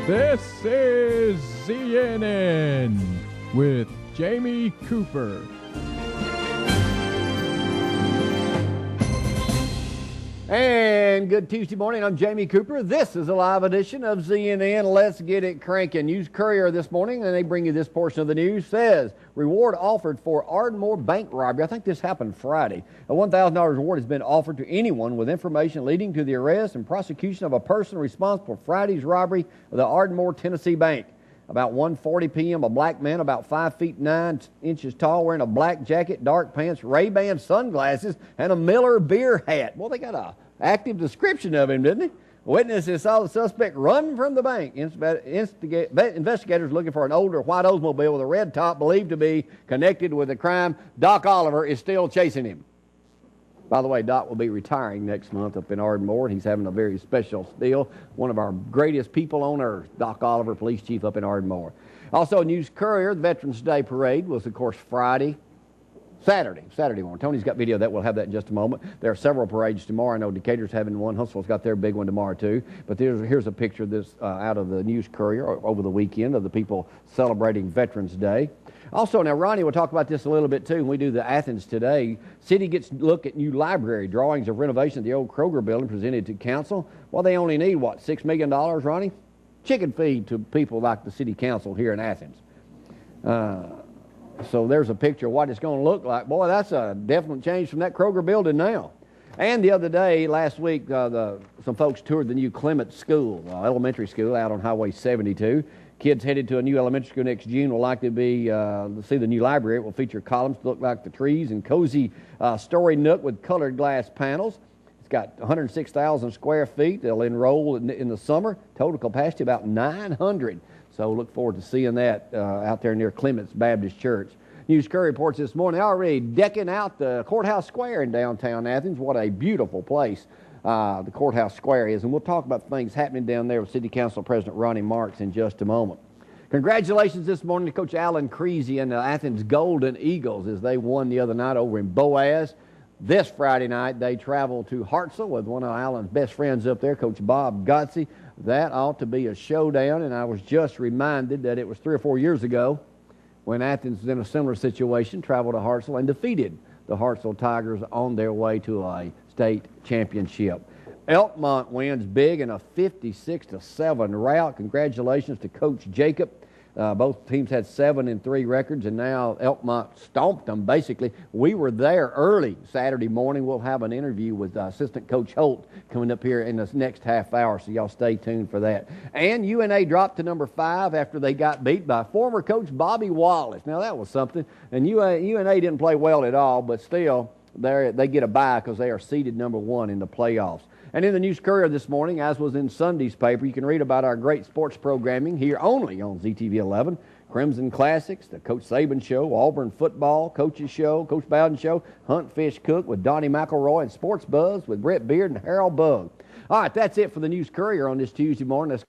This is ZNN with Jamie Cooper. And good Tuesday morning. I'm Jamie Cooper. This is a live edition of ZNN. Let's get it cranking. News-Courier this morning, and they bring you this portion of the news, says reward offered for Ardmore bank robbery. I think this happened Friday. A $1,000 reward has been offered to anyone with information leading to the arrest and prosecution of a person responsible for Friday's robbery of the Ardmore, Tennessee bank. About 1:40 p.m., a black man about 5 feet 9 inches tall, wearing a black jacket, dark pants, Ray-Ban sunglasses, and a Miller beer hat. Well, they got an active description of him, didn't they? Witnesses saw the suspect run from the bank. Investigators looking for an older white Oldsmobile with a red top believed to be connected with the crime. Doc Oliver is still chasing him. By the way, Doc will be retiring next month up in Ardmore, and he's having a very special deal. One of our greatest people on earth, Doc Oliver, police chief up in Ardmore. Also, News-Courier, the Veterans Day Parade was, of course, Saturday morning. Tony's got video of that. We'll have that in just a moment. There are several parades tomorrow. I know Decatur's having one. Huntsville's got their big one tomorrow, too. But here's a picture of this out of the News-Courier over the weekend of the people celebrating Veterans Day. Also, now, Ronnie will talk about this a little bit, too, when we do the Athens Today. City gets a look at new library. Drawings of renovation of the old Kroger building presented to council. Well, they only need, what, $6 million, Ronnie? Chicken feed to people like the city council here in Athens. So there's a picture of what it's going to look like. Boy, that's a definite change from that Kroger building now. And the other day, last week, some folks toured the new Clements School, elementary school out on Highway 72. Kids headed to a new elementary school next June will likely be see the new library. It will feature columns that look like the trees and cozy story nook with colored glass panels. It's got 106,000 square feet. They'll enroll in the summer. Total capacity about 900. So look forward to seeing that out there near Clements Baptist Church. News-Courier reports this morning already decking out the Courthouse Square in downtown Athens. What a beautiful place the Courthouse Square is. And we'll talk about things happening down there with City Council President Ronnie Marks in just a moment. Congratulations this morning to Coach Alan Creasy and the Athens Golden Eagles as they won the other night over in Boaz. This Friday night, they travel to Hartselle with one of Alan's best friends up there, Coach Bob Gotze. That ought to be a showdown, and I was just reminded that it was 3 or 4 years ago when Athens was in a similar situation, traveled to Hartselle and defeated the Hartselle Tigers on their way to a state championship. Elkmont wins big in a 56-7 rout. Congratulations to Coach Jacob. Both teams had 7-3 records, and now Elkmont stomped them, basically. We were there early Saturday morning. We'll have an interview with Assistant Coach Holt coming up here in this next half hour, so y'all stay tuned for that. And UNA dropped to number 5 after they got beat by former coach Bobby Wallace. Now, that was something. And UNA didn't play well at all, but still, they get a bye because they are seeded number 1 in the playoffs. And in the News-Courier this morning, as was in Sunday's paper, you can read about our great sports programming here only on ZTV 11. Crimson Classics, the Coach Saban Show, Auburn Football, Coach's Show, Coach Bowden Show, Hunt, Fish, Cook with Donnie McElroy, and Sports Buzz with Brett Beard and Harold Bugg. All right, that's it for the News-Courier on this Tuesday morning. Let's